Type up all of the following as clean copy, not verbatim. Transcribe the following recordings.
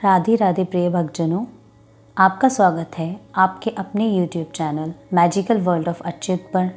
राधे राधे प्रिय भक्तजनों, आपका स्वागत है आपके अपने YouTube channel magical world of Achyut पर।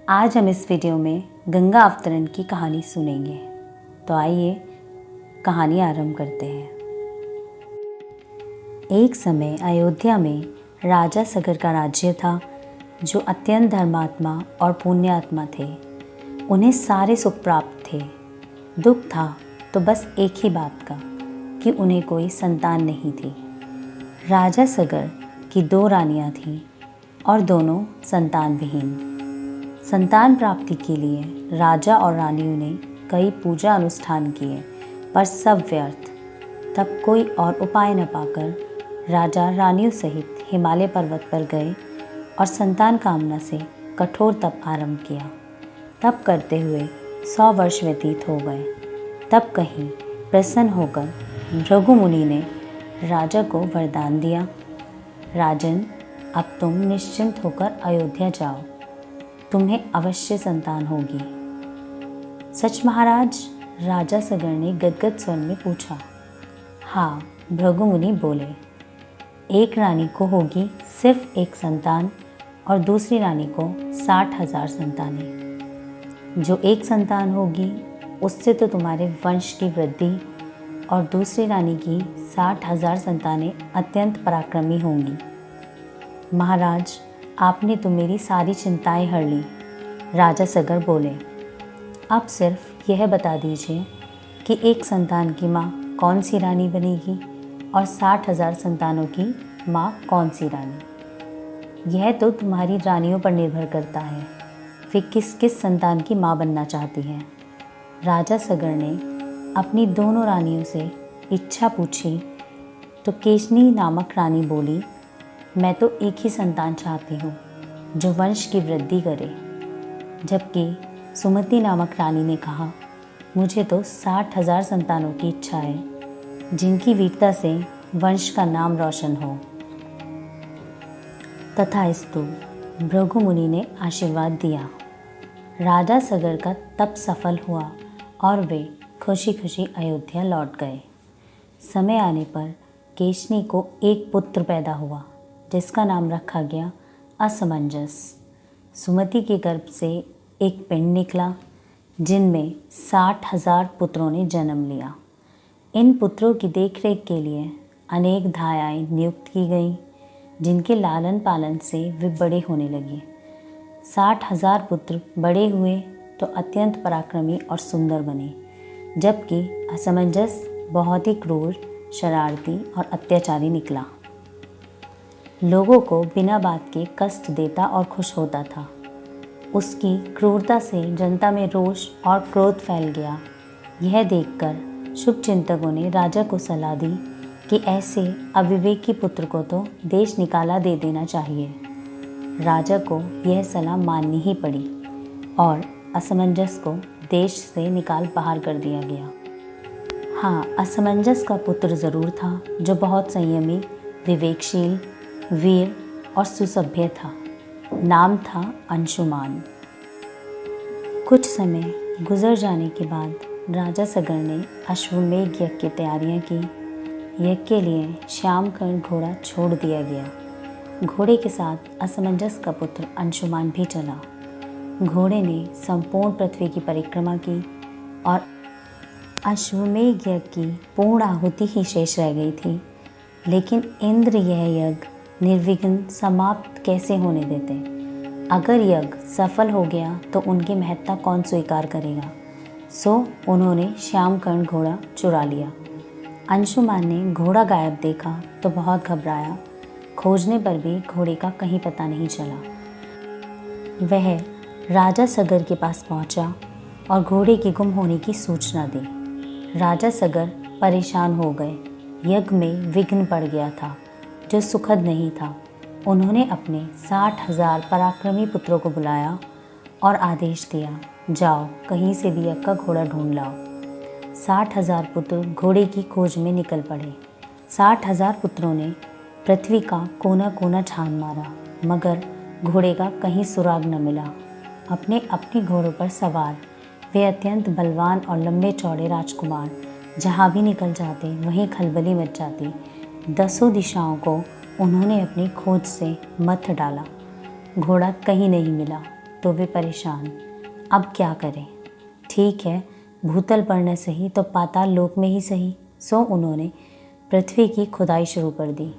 आज हम इस वीडियो में गंगा अवतरण की कहानी सुनेंगे। तो आइए कहानी आरंभ करते हैं। एक समय अयोध्या में राजा सगर का राज्य था, जो अत्यंत धर्मात्मा और पुण्यात्मा थे। उन्हें सारे सुख प्राप्त थे। दुख था तो बस एक ही बात का कि उन्हें कोई संतान नहीं थी। राजा सगर की 2 रानियां थीं और दोनों संतान विहीन। संतान प्राप्ति के लिए राजा और रानियों ने कई पूजा अनुष्ठान किए, पर सब व्यर्थ। तब कोई और उपाय न पाकर राजा रानियों सहित हिमालय पर्वत पर गए और संतान कामना से कठोर तप आरंभ किया। तप करते हुए 100 वर्ष व्यतीत हो गए। तब कहीं प्रसन्न होकर भृगु मुनि ने राजा को वरदान दिया, राजन, अब तुम निश्चिंत होकर अयोध्या जाओ, तुम्हें अवश्य संतान होगी। सच महाराज? राजा सगर ने गदगद स्वर में पूछा। हाँ, भृगु मुनि बोले, एक रानी को होगी सिर्फ एक संतान और दूसरी रानी को 60,000 संतानें। जो एक संतान होगी उससे तो तुम्हारे वंश की वृद्धि और दूसरी रानी की 60,000 संतानें अत्यंत पराक्रमी होंगी। महाराज, आपने तो मेरी सारी चिंताएं हर ली। राजा सगर बोले, अब सिर्फ यह बता दीजिए कि एक संतान की माँ कौन सी रानी बनेगी और 60,000 संतानों की माँ कौन सी रानी। यह तो तुम्हारी रानियों पर निर्भर करता है, वे किस किस संतान की माँ बनना चाहती हैं। राजा सगर ने अपनी दोनों रानियों से इच्छा पूछी तो केशनी नामक रानी बोली, मैं तो एक ही संतान चाहती हूँ जो वंश की वृद्धि करे। जबकि सुमति नामक रानी ने कहा, मुझे तो 60,000 संतानों की इच्छा है जिनकी वीरता से वंश का नाम रोशन हो। तथास्तु, भृगु मुनि ने आशीर्वाद दिया। राजा सगर का तप सफल हुआ और वे खुशी खुशी अयोध्या लौट गए। समय आने पर केशनी को एक पुत्र पैदा हुआ, जिसका नाम रखा गया असमंजस। सुमति के गर्भ से एक पिंड निकला, जिनमें 60,000 पुत्रों ने जन्म लिया। इन पुत्रों की देखरेख के लिए अनेक धायाएँ नियुक्त की गईं, जिनके लालन पालन से वे बड़े होने लगे। 60,000 पुत्र बड़े हुए तो अत्यंत पराक्रमी और सुंदर बने, जबकि असमंजस बहुत ही क्रूर, शरारती और अत्याचारी निकला। लोगों को बिना बात के कष्ट देता और खुश होता था। उसकी क्रूरता से जनता में रोष और क्रोध फैल गया। यह देखकर शुभ चिंतकों ने राजा को सलाह दी कि ऐसे अविवेकी पुत्र को तो देश निकाला दे देना चाहिए। राजा को यह सलाह माननी ही पड़ी और असमंजस को देश से निकाल बाहर कर दिया गया। हाँ, असमंजस का पुत्र ज़रूर था, जो बहुत संयमी, विवेकशील, वीर और सुसभ्य था। नाम था अंशुमान। कुछ समय गुजर जाने के बाद राजा सगर ने अश्वमेघ यज्ञ की तैयारियां की। यज्ञ के लिए श्यामकर्ण घोड़ा छोड़ दिया गया। घोड़े के साथ असमंजस का पुत्र अंशुमान भी चला। घोड़े ने संपूर्ण पृथ्वी की परिक्रमा की और अश्वमेघ यज्ञ की पूर्ण आहुति ही शेष रह गई थी। लेकिन इंद्र यह यज्ञ निर्विघ्न समाप्त कैसे होने देते? अगर यज्ञ सफल हो गया तो उनकी महत्ता कौन स्वीकार करेगा? सो उन्होंने श्यामकर्ण घोड़ा चुरा लिया। अंशुमान ने घोड़ा गायब देखा तो बहुत घबराया। खोजने पर भी घोड़े का कहीं पता नहीं चला। वह राजा सगर के पास पहुंचा और घोड़े के गुम होने की सूचना दी। राजा सगर परेशान हो गए। यज्ञ में विघ्न पड़ गया था, जो सुखद नहीं था। उन्होंने अपने 60,000 पराक्रमी पुत्रों को बुलाया और आदेश दिया, जाओ कहीं से भी यज्ञ का घोड़ा ढूंढ लाओ। 60,000 पुत्र घोड़े की खोज में निकल पड़े। 60,000 पुत्रों ने पृथ्वी का कोना कोना छान मारा, मगर घोड़े का कहीं सुराग न मिला। अपने अपने घोड़ों पर सवार वे अत्यंत बलवान और लंबे चौड़े राजकुमार जहाँ भी निकल जाते वहीं खलबली मच जाती। दसों दिशाओं को उन्होंने अपनी खोज से मथ डाला। घोड़ा कहीं नहीं मिला तो वे परेशान, अब क्या करें। ठीक है, भूतल पर न सही तो पाताल लोक में ही सही। सो उन्होंने पृथ्वी की खुदाई शुरू कर दी।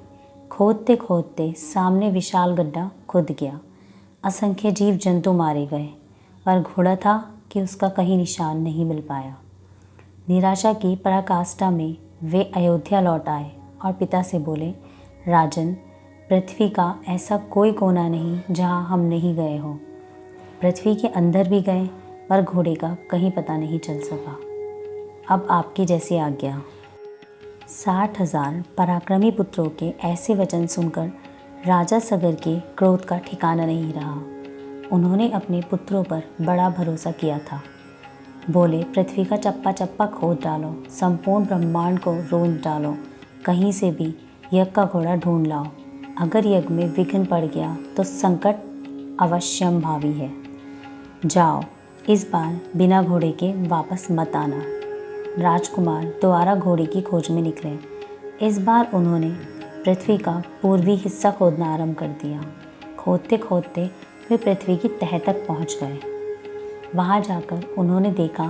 खोदते खोदते सामने विशाल गड्ढा खुद गया। असंख्य जीव जंतु मारे गए, पर घोड़ा था कि उसका कहीं निशान नहीं मिल पाया। निराशा की पराकाष्ठा में वे अयोध्या लौट आए और पिता से बोले, राजन, पृथ्वी का ऐसा कोई कोना नहीं जहाँ हम नहीं गए हों। पृथ्वी के अंदर भी गए, पर घोड़े का कहीं पता नहीं चल सका। अब आपकी जैसी आज्ञा। 60,000 पराक्रमी पुत्रों के ऐसे वचन सुनकर राजा सगर के क्रोध का ठिकाना नहीं रहा। उन्होंने अपने पुत्रों पर बड़ा भरोसा किया था। बोले, पृथ्वी का चप्पा चप्पा खोद डालो, संपूर्ण ब्रह्मांड को रोंद डालो, कहीं से भी यज्ञ का घोड़ा ढूंढ लाओ। अगर यज्ञ में विघ्न पड़ गया तो संकट अवश्यंभावी है। जाओ, इस बार बिना घोड़े के वापस मत आना। राजकुमार दोबारा घोड़े की खोज में निकले। इस बार उन्होंने पृथ्वी का पूर्वी हिस्सा खोदना आरंभ कर दिया। खोदते खोदते वे पृथ्वी की तह तक पहुंच गए। वहां जाकर उन्होंने देखा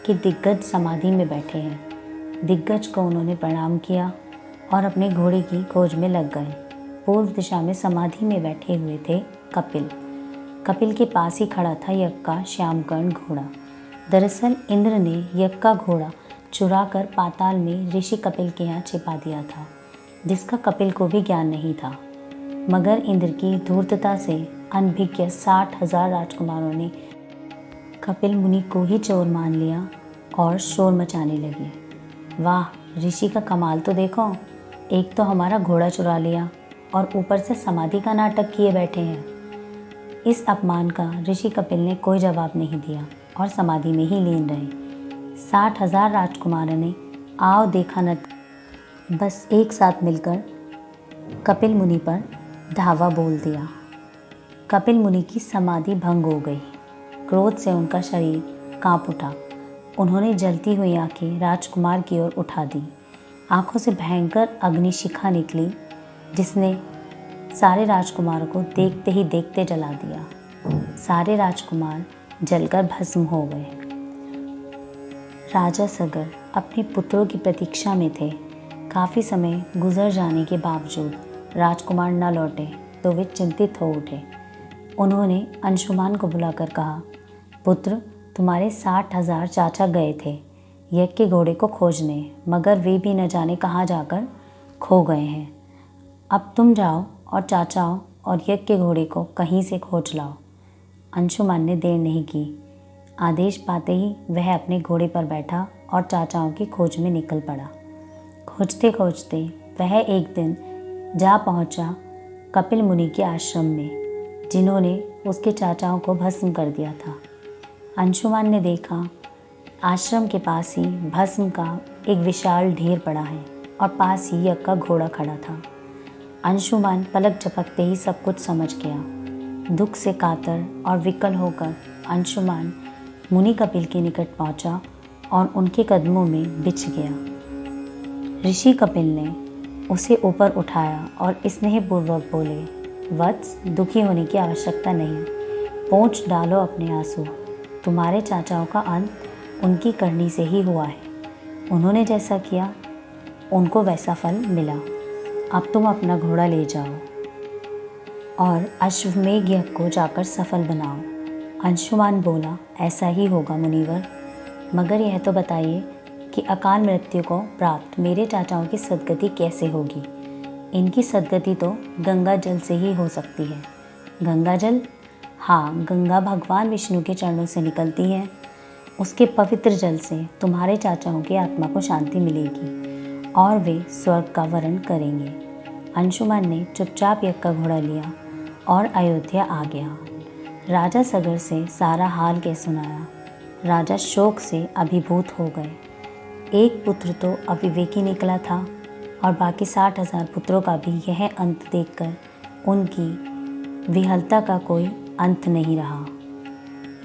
कि दिग्गज समाधि में बैठे हैं। दिग्गज को उन्होंने प्रणाम किया और अपने घोड़े की खोज में लग गए। पूर्व दिशा में समाधि में बैठे हुए थे कपिल। कपिल के पास ही खड़ा था यज्ञ का श्यामकर्ण घोड़ा। दरअसल इंद्र ने यज्ञ का घोड़ा चुरा कर पाताल में ऋषि कपिल के यहाँ छिपा दिया था, जिसका कपिल को भी ज्ञान नहीं था। मगर इंद्र की धूर्तता से अनभिज्ञ 60,000 राजकुमारों ने कपिल मुनि को ही चोर मान लिया और शोर मचाने लगे। वाह, ऋषि का कमाल तो देखो, एक तो हमारा घोड़ा चुरा लिया और ऊपर से समाधि का नाटक किए बैठे हैं। इस अपमान का ऋषि कपिल ने कोई जवाब नहीं दिया और समाधि में ही लीन रहे। 60,000 राजकुमारों ने आओ देखा न बस एक साथ मिलकर कपिल मुनि पर धावा बोल दिया। कपिल मुनि की समाधि भंग हो गई। क्रोध से उनका शरीर कांप उठा। उन्होंने जलती हुई आंखें राजकुमार की ओर उठा दी। आंखों से भयंकर अग्निशिखा निकली, जिसने सारे राजकुमारों को देखते ही देखते जला दिया। सारे राजकुमार जलकर भस्म हो गए। राजा सगर अपने पुत्रों की प्रतीक्षा में थे। काफ़ी समय गुजर जाने के बावजूद राजकुमार न लौटे तो वे चिंतित हो उठे। उन्होंने अंशुमान को बुलाकर कहा, पुत्र, तुम्हारे 60,000 चाचा गए थे यज्ञ के घोड़े को खोजने, मगर वे भी न जाने कहाँ जाकर खो गए हैं। अब तुम जाओ और चाचाओं और यज्ञ के घोड़े को कहीं से खोज लाओ। अंशुमान ने देर नहीं की। आदेश पाते ही वह अपने घोड़े पर बैठा और चाचाओं की खोज में निकल पड़ा। खोजते खोजते वह एक दिन जा पहुंचा कपिल मुनि के आश्रम में, जिन्होंने उसके चाचाओं को भस्म कर दिया था। अंशुमान ने देखा आश्रम के पास ही भस्म का एक विशाल ढेर पड़ा है और पास ही यज्ञ का घोड़ा खड़ा था। अंशुमान पलक झपकते ही सब कुछ समझ गया। दुख से कातर और विकल होकर अंशुमान मुनि कपिल के निकट पहुंचा और उनके कदमों में बिछ गया। ऋषि कपिल ने उसे ऊपर उठाया और स्नेहपूर्वक बोले, वत्स, दुखी होने की आवश्यकता नहीं, पोंछ डालो अपने आंसू। तुम्हारे चाचाओं का अंत उनकी करनी से ही हुआ है। उन्होंने जैसा किया उनको वैसा फल मिला। अब तुम अपना घोड़ा ले जाओ और अश्वमेघ यज्ञ को जाकर सफल बनाओ। अंशुमान बोला, ऐसा ही होगा मुनिवर, मगर यह तो बताइए कि अकाल मृत्यु को प्राप्त मेरे चाचाओं की सद्गति कैसे होगी। इनकी सद्गति तो गंगा जल से ही हो सकती है। गंगा जल? हाँ, गंगा भगवान विष्णु के चरणों से निकलती है। उसके पवित्र जल से तुम्हारे चाचाओं की आत्मा को शांति मिलेगी और वे स्वर्ग का वरण करेंगे। अंशुमान ने चुपचाप यज्ञ का घोड़ा लिया और अयोध्या आ गया। राजा सगर से सारा हाल कह सुनाया। राजा शोक से अभिभूत हो गए। एक पुत्र तो अविवेकी निकला था और बाकी 60,000 पुत्रों का भी यह अंत देखकर उनकी विहलता का कोई अंत नहीं रहा।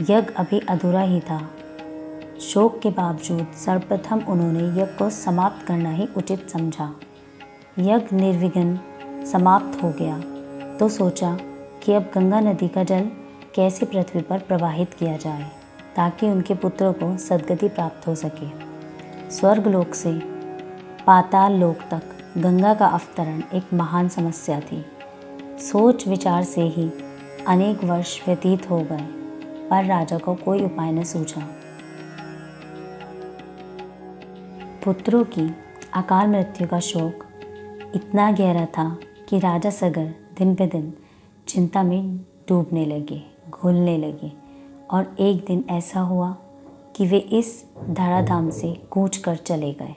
यज्ञ अभी अधूरा ही था। शोक के बावजूद सर्वप्रथम उन्होंने यज्ञ को समाप्त करना ही उचित समझा। यज्ञ निर्विघ्न समाप्त हो गया तो सोचा कि अब गंगा नदी का जल कैसे पृथ्वी पर प्रवाहित किया जाए ताकि उनके पुत्रों को सद्गति प्राप्त हो सके। स्वर्गलोक से पाताल लोक तक गंगा का अवतरण एक महान समस्या थी। सोच विचार से ही अनेक वर्ष व्यतीत हो गए पर राजा को कोई उपाय न सूझा। पुत्रों की अकाल मृत्यु का शोक इतना गहरा था कि राजा सगर दिन ब दिन चिंता में डूबने लगे, घुलने लगे और एक दिन ऐसा हुआ कि वे इस धराधाम से कूच कर चले गए।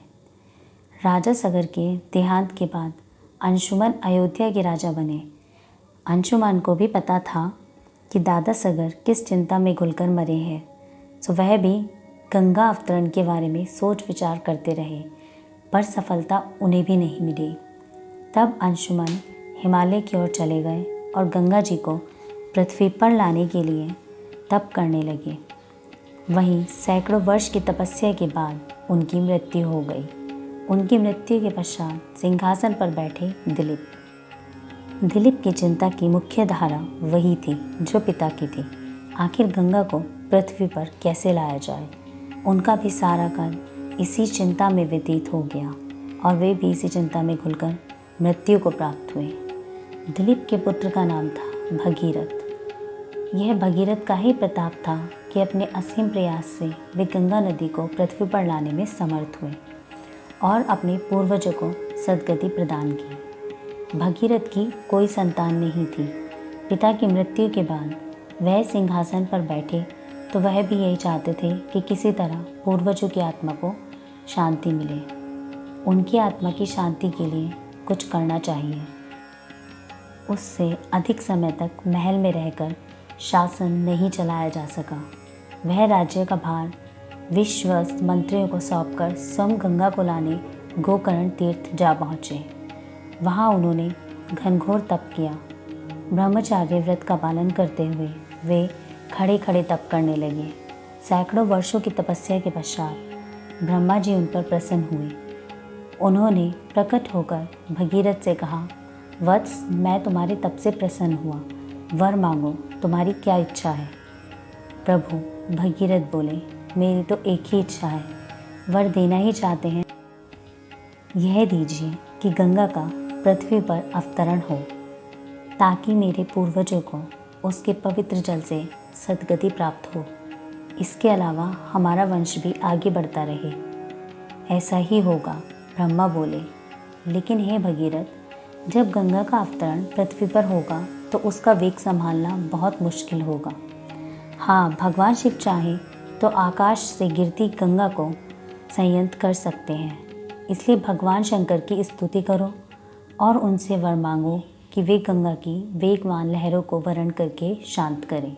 राजा सगर के देहांत के बाद अंशुमन अयोध्या के राजा बने। अंशुमन को भी पता था कि दादा सगर किस चिंता में घुलकर मरे हैं, तो वह भी गंगा अवतरण के बारे में सोच विचार करते रहे पर सफलता उन्हें भी नहीं मिली। तब अंशुमन हिमालय की ओर चले गए और गंगा जी को पृथ्वी पर लाने के लिए तप करने लगे। वहीं सैकड़ों वर्ष की तपस्या के बाद उनकी मृत्यु हो गई। उनकी मृत्यु के पश्चात सिंहासन पर बैठे दिलीप की चिंता की मुख्य धारा वही थी जो पिता की थी। आखिर गंगा को पृथ्वी पर कैसे लाया जाए। उनका भी सारा काल इसी चिंता में व्यतीत हो गया और वे भी इसी चिंता में घुलकर मृत्यु को प्राप्त हुए। दिलीप के पुत्र का नाम था भगीरथ। यह भगीरथ का ही प्रताप था कि अपने असीम प्रयास से वे गंगा नदी को पृथ्वी पर लाने में समर्थ हुए और अपने पूर्वजों को सद्गति प्रदान की। भगीरथ की कोई संतान नहीं थी। पिता की मृत्यु के बाद वह सिंहासन पर बैठे तो वह भी यही चाहते थे कि किसी तरह पूर्वजों की आत्मा को शांति मिले। उनकी आत्मा की शांति के लिए कुछ करना चाहिए। उससे अधिक समय तक महल में रहकर शासन नहीं चलाया जा सका। वह राज्य का भार विश्वस्त मंत्रियों को सौंपकर स्वयं गंगा को लाने गोकर्ण तीर्थ जा पहुँचे। वहाँ उन्होंने घनघोर तप किया। ब्रह्मचार्य व्रत का पालन करते हुए वे खड़े खड़े तप करने लगे। सैकड़ों वर्षों की तपस्या के पश्चात ब्रह्मा जी उन पर प्रसन्न हुए। उन्होंने प्रकट होकर भगीरथ से कहा, वत्स, मैं तुम्हारे तप से प्रसन्न हुआ, वर मांगो, तुम्हारी क्या इच्छा है। प्रभु, भगीरथ बोले, मेरी तो एक ही इच्छा है, वर देना ही चाहते हैं। यह दीजिए कि गंगा का पृथ्वी पर अवतरण हो ताकि मेरे पूर्वजों को उसके पवित्र जल से सद्गति प्राप्त हो। इसके अलावा हमारा वंश भी आगे बढ़ता रहे। ऐसा ही होगा, ब्रह्मा बोले। लेकिन हे भगीरथ, जब गंगा का अवतरण पृथ्वी पर होगा तो उसका वेग संभालना बहुत मुश्किल होगा। हाँ, भगवान शिव चाहे तो आकाश से गिरती गंगा को संयत कर सकते हैं। इसलिए भगवान शंकर की स्तुति करो और उनसे वर मांगो कि वे गंगा की वेगवान लहरों को वरण करके शांत करें।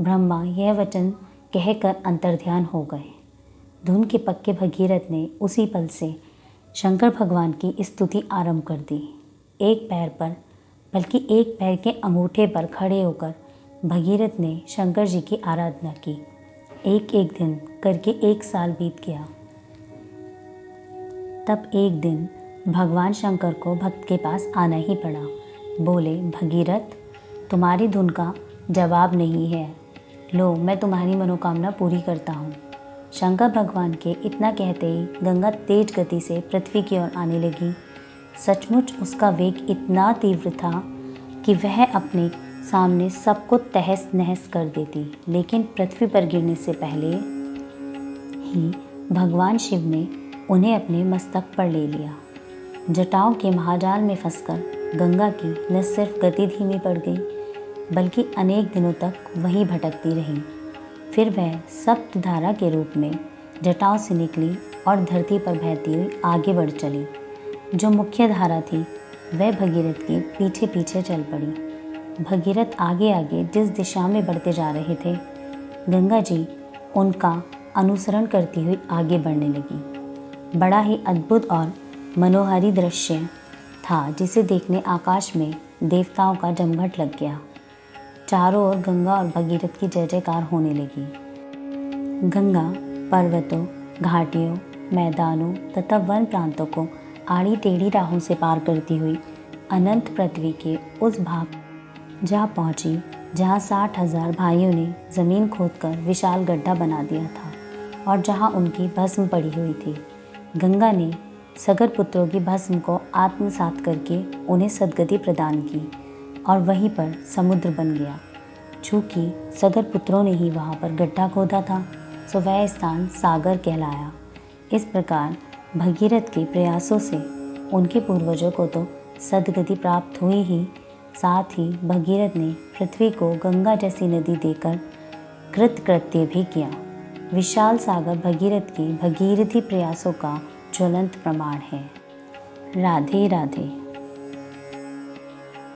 ब्रह्मा यह वचन कहकर अंतर्ध्यान हो गए। धुन के पक्के भगीरथ ने उसी पल से शंकर भगवान की स्तुति आरंभ कर दी। एक पैर पर, बल्कि एक पैर के अंगूठे पर खड़े होकर भगीरथ ने शंकर जी की आराधना की। एक एक दिन करके 1 साल बीत गया। तब एक दिन भगवान शंकर को भक्त के पास आना ही पड़ा। बोले, भगीरथ, तुम्हारी धुन का जवाब नहीं है। लो, मैं तुम्हारी मनोकामना पूरी करता हूँ। शंकर भगवान के इतना कहते ही गंगा तेज गति से पृथ्वी की ओर आने लगी। सचमुच उसका वेग इतना तीव्र था कि वह अपने सामने सबको तहस नहस कर देती। लेकिन पृथ्वी पर गिरने से पहले ही भगवान शिव ने उन्हें अपने मस्तक पर ले लिया। जटाओं के महाजाल में फंसकर गंगा की न सिर्फ गति धीमी पड़ गई बल्कि अनेक दिनों तक वहीं भटकती रही। फिर वह सप्तधारा के रूप में जटाओं से निकली और धरती पर बहती हुई आगे बढ़ चली। जो मुख्य धारा थी वह भगीरथ के पीछे पीछे चल पड़ी। भगीरथ आगे आगे जिस दिशा में बढ़ते जा रहे थे, गंगा जी उनका अनुसरण करती हुई आगे बढ़ने लगी। बड़ा ही अद्भुत और मनोहारी दृश्य था जिसे देखने आकाश में देवताओं का जमघट लग गया। चारों ओर गंगा और भगीरथ की जय जयकार होने लगी। गंगा पर्वतों, घाटियों, मैदानों तथा वन प्रांतों को आड़ी टेढ़ी राहों से पार करती हुई अनंत पृथ्वी के उस भाग जा पहुंची जहां 60,000 भाइयों ने जमीन खोदकर विशाल गड्ढा बना दिया था और जहां उनकी भस्म पड़ी हुई थी। गंगा ने सगर पुत्रों की भस्म को आत्मसात करके उन्हें सद्गति प्रदान की और वहीं पर समुद्र बन गया। चूँकि सगर पुत्रों ने ही वहाँ पर गड्ढा खोदा था, सो वह स्थान सागर कहलाया। इस प्रकार भगीरथ के प्रयासों से उनके पूर्वजों को तो सद्गति प्राप्त हुई ही, साथ ही भगीरथ ने पृथ्वी को गंगा जैसी नदी देकर कृतकृत्य भी किया। विशाल सागर भगीरथ के भगीरथी प्रयासों का ज्वलंत प्रमाण है। राधे राधे।